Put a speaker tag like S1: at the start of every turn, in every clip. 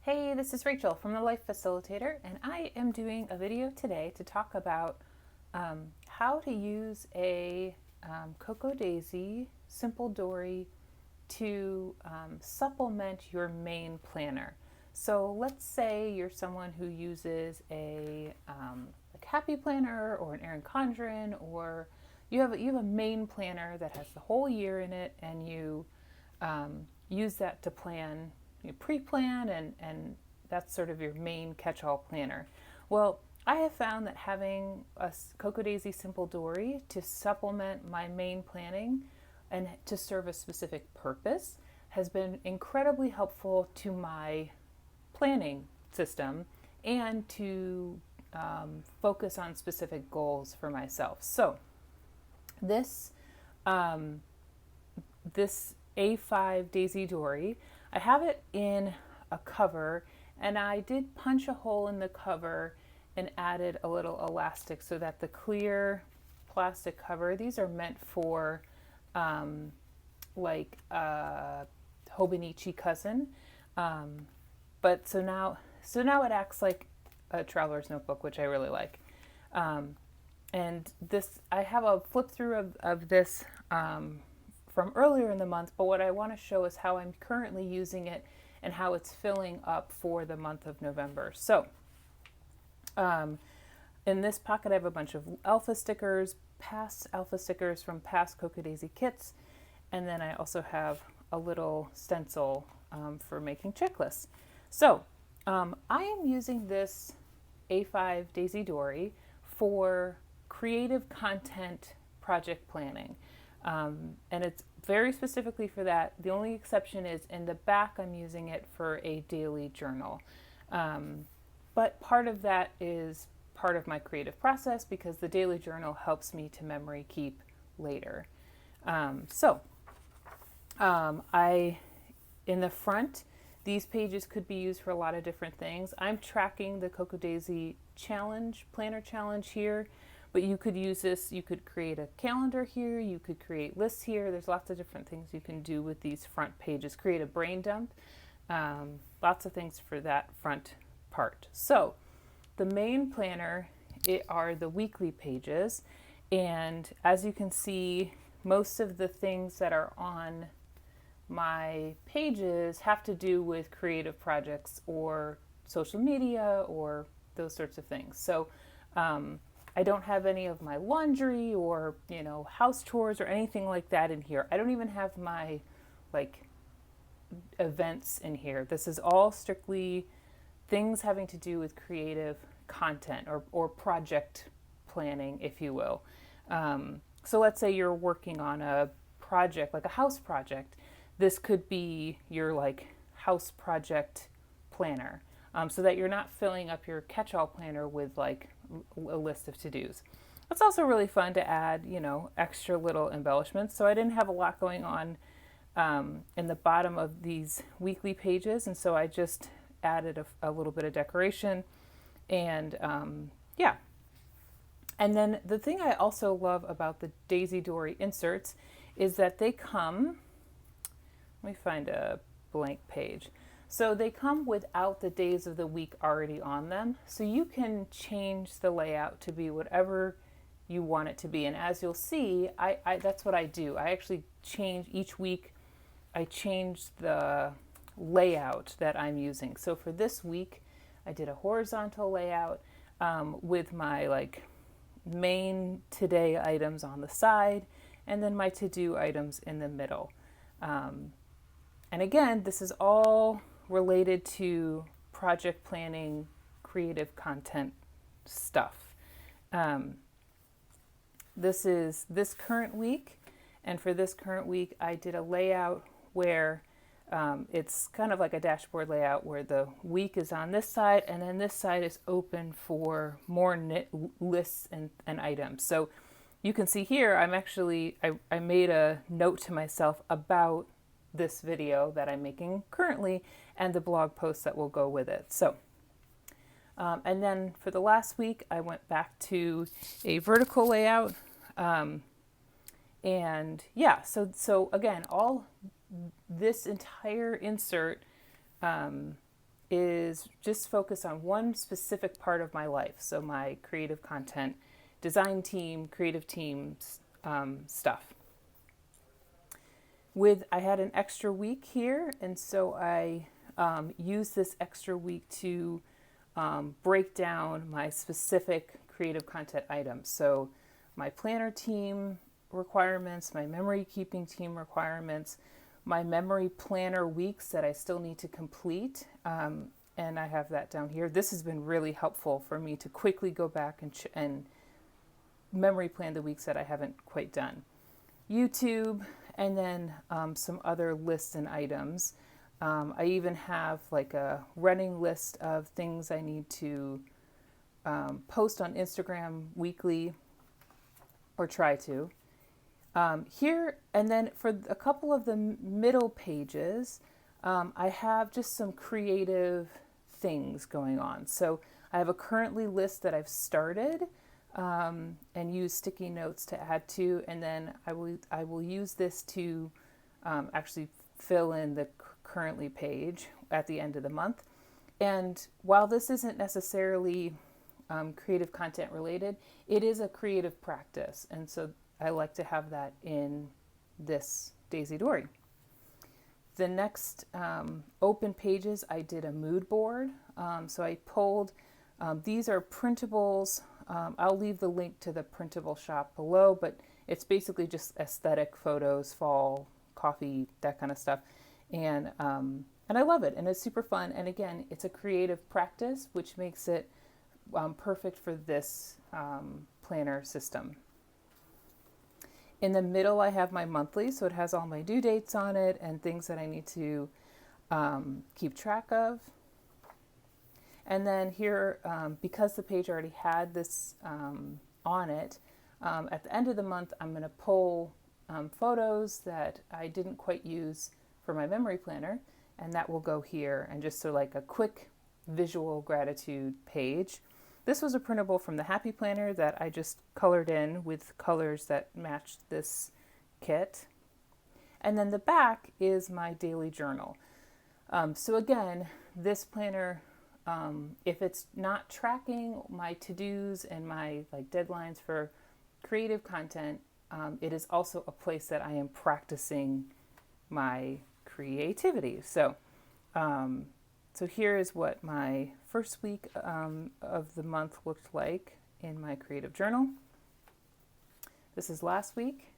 S1: Hey, this is Rachel from the Life Facilitator, and I am doing a video today to talk about how to use a Cocoa Daisy Simple Dori to supplement your main planner. So let's say you're someone who uses a Happy Planner or an Erin Condren, or you have a main planner that has the whole year in it, and you use that to plan, you pre-plan, and that's sort of your main catch-all planner. Well, I have found that having a Cocoa Daisy Simple Dori to supplement my main planning and to serve a specific purpose has been incredibly helpful to my planning system and to focus on specific goals for myself. So this this A5 Daisy Dori, I have it in a cover, and I did punch a hole in the cover and added a little elastic so that the clear plastic cover, these are meant for like a Hobonichi cousin, but so now it acts like a traveler's notebook, which I really like. And this, I have a flip through of this from earlier in the month, but what I want to show is how I'm currently using it and how it's filling up for the month of November. So in this pocket I have a bunch of alpha stickers, past alpha stickers from past Cocoa Daisy kits, and then I also have a little stencil for making checklists. So I am using this A5 Daisy Dori for creative content project planning. And it's very specifically for that. The only exception is in the back I'm using it for a daily journal. But part of that is part of my creative process because the daily journal helps me to memory keep later. In the front, these pages could be used for a lot of different things. I'm tracking the Cocoa Daisy challenge, planner challenge here, but you could use this, you could create a calendar here, you could create lists here. There's lots of different things you can do with these front pages. Create a brain dump, lots of things for that front part. So the main planner, it are the weekly pages, and as you can see, most of the things that are on my pages have to do with creative projects or social media or those sorts of things. So I don't have any of my laundry or house chores or anything like that in here. I don't even have my events in here. This is all strictly things having to do with creative content or project planning, if you will. So let's say you're working on a project, like a house project. This could be your house project planner, so that you're not filling up your catch-all planner with a list of to-dos. It's also really fun to add, extra little embellishments. So I didn't have a lot going on in the bottom of these weekly pages, and so I just added a little bit of decoration, and yeah. And then the thing I also love about the Daisy Dori inserts is that they come, let me find a blank page. So they come without the days of the week already on them. So you can change the layout to be whatever you want it to be. And as you'll see, I that's what I do. I actually change each week. I change the layout that I'm using. So for this week, I did a horizontal layout with my main today items on the side, and then my to-do items in the middle. And again, this is all related to project planning, creative content stuff. This is this current week, and for this current week, I did a layout where it's kind of like a dashboard layout where the week is on this side, and then this side is open for more lists and items. So you can see here, I made a note to myself about this video that I'm making currently and the blog post that will go with it. So, and then for the last week, I went back to a vertical layout. And yeah, so again, all this entire insert is just focus on one specific part of my life. So my creative content, design team, creative teams, stuff. I had an extra week here, and so I used this extra week to break down my specific creative content items. So my planner team requirements, my memory keeping team requirements, my memory planner weeks that I still need to complete. And I have that down here. This has been really helpful for me to quickly go back and memory plan the weeks that I haven't quite done. YouTube, and then some other lists and items. I even have like a running list of things I need to post on Instagram weekly, or try to. Here, and then for a couple of the middle pages, I have just some creative things going on. So I have a currently list that I've started and use sticky notes to add to, and then I will use this to actually fill in the currently page at the end of the month. And while this isn't necessarily creative content related, it is a creative practice, and so I like to have that in this Daisy Dori. The next open pages, I did a mood board. So I pulled, these are printables. I'll leave the link to the printable shop below, but it's basically just aesthetic photos, fall, coffee, that kind of stuff. And I love it, and it's super fun. And again, it's a creative practice, which makes it perfect for this planner system. In the middle, I have my monthly, so it has all my due dates on it and things that I need to keep track of. And then here, because the page already had this on it, at the end of the month, I'm going to pull photos that I didn't quite use for my memory planner, and that will go here, and just so like a quick visual gratitude page. This was a printable from the Happy Planner that I just colored in with colors that matched this kit. And then the back is my daily journal. So again, this planner, if it's not tracking my to-dos and my like deadlines for creative content, it is also a place that I am practicing my creativity. So here is what my first week of the month looked like in my creative journal. This is last week,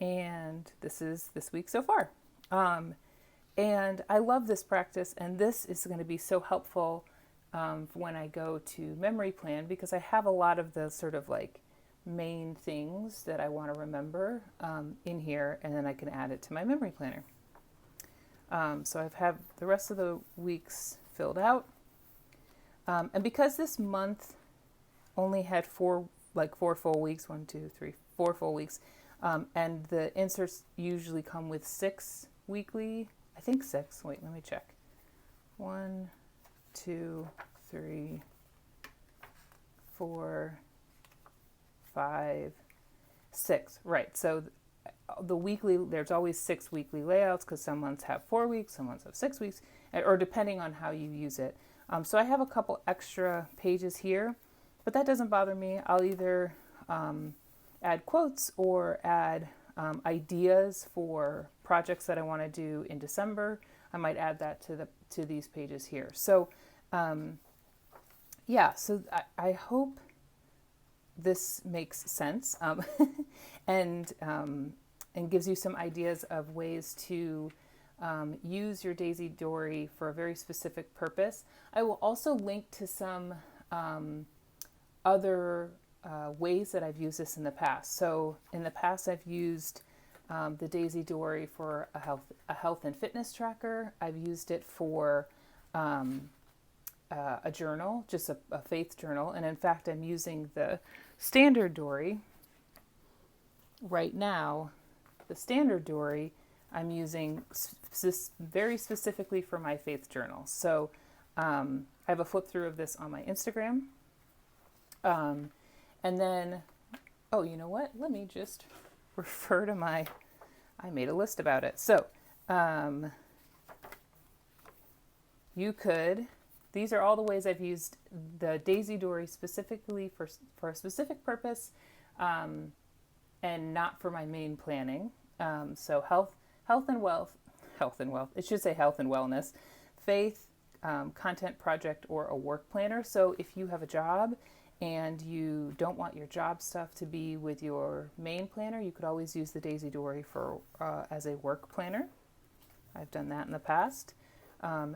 S1: and this is this week so far. And I love this practice, and this is going to be so helpful when I go to memory plan, because I have a lot of the sort of like main things that I want to remember in here, and then I can add it to my memory planner. So I've had the rest of the weeks filled out. And because this month only had four full weeks, 4 full weeks, and the inserts usually come with 6 weekly, I think 6, wait, let me check. 1, 2, 3, 4, 5, 6, right. So the weekly, there's always 6 weekly layouts, because some months have 4 weeks, some months have 6 weeks, or depending on how you use it. So I have a couple extra pages here, but that doesn't bother me. I'll either add quotes or add ideas for projects that I want to do in December. I might add that to these pages here. So so I hope this makes sense and gives you some ideas of ways to use your Daisy Dori for a very specific purpose. I will also link to some other ways that I've used this in the past. So in the past, I've used the Daisy Dori for a health and fitness tracker. I've used it for a journal, just a faith journal. And in fact, I'm using the standard Dori right now. The standard Dori I'm using very specifically for my faith journal. So I have a flip through of this on my Instagram. And then, oh, you know what? Let me just refer to I made a list about it. So you could, these are all the ways I've used the Daisy Dory specifically for a specific purpose, and not for my main planning. So health and wealth. It should say health and wellness, faith, content project, or a work planner. So if you have a job and you don't want your job stuff to be with your main planner, you could always use the Daisy Dory for as a work planner. I've done that in the past.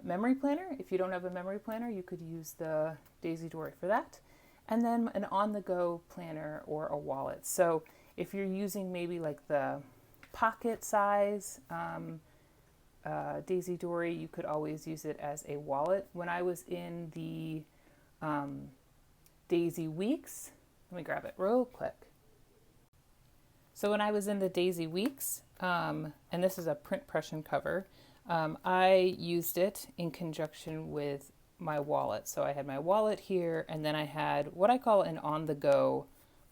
S1: Memory planner, if you don't have a memory planner, you could use the Daisy Dory for that. And then an on-the-go planner or a wallet. So if you're using maybe like the pocket size Daisy Dory, you could always use it as a wallet. When I was in the Daisy Weeks, let me grab it real quick. So when I was in the Daisy Weeks, and this is a print Prussian cover, I used it in conjunction with my wallet. So I had my wallet here, and then I had what I call an on-the-go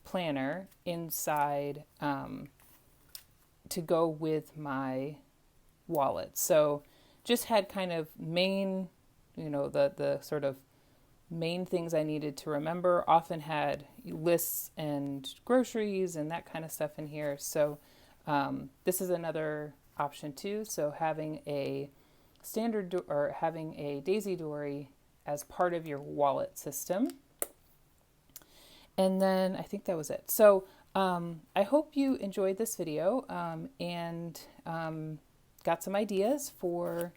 S1: planner inside to go with my wallet. So just had kind of main, the sort of main things I needed to remember. Often had lists and groceries and that kind of stuff in here. So this is another option too. So having a having a Daisy Dory as part of your wallet system. And then I think that was it. So I hope you enjoyed this video and got some ideas for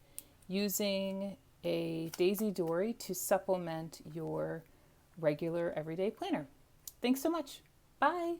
S1: using a Daisy Dory to supplement your regular everyday planner. Thanks so much. Bye.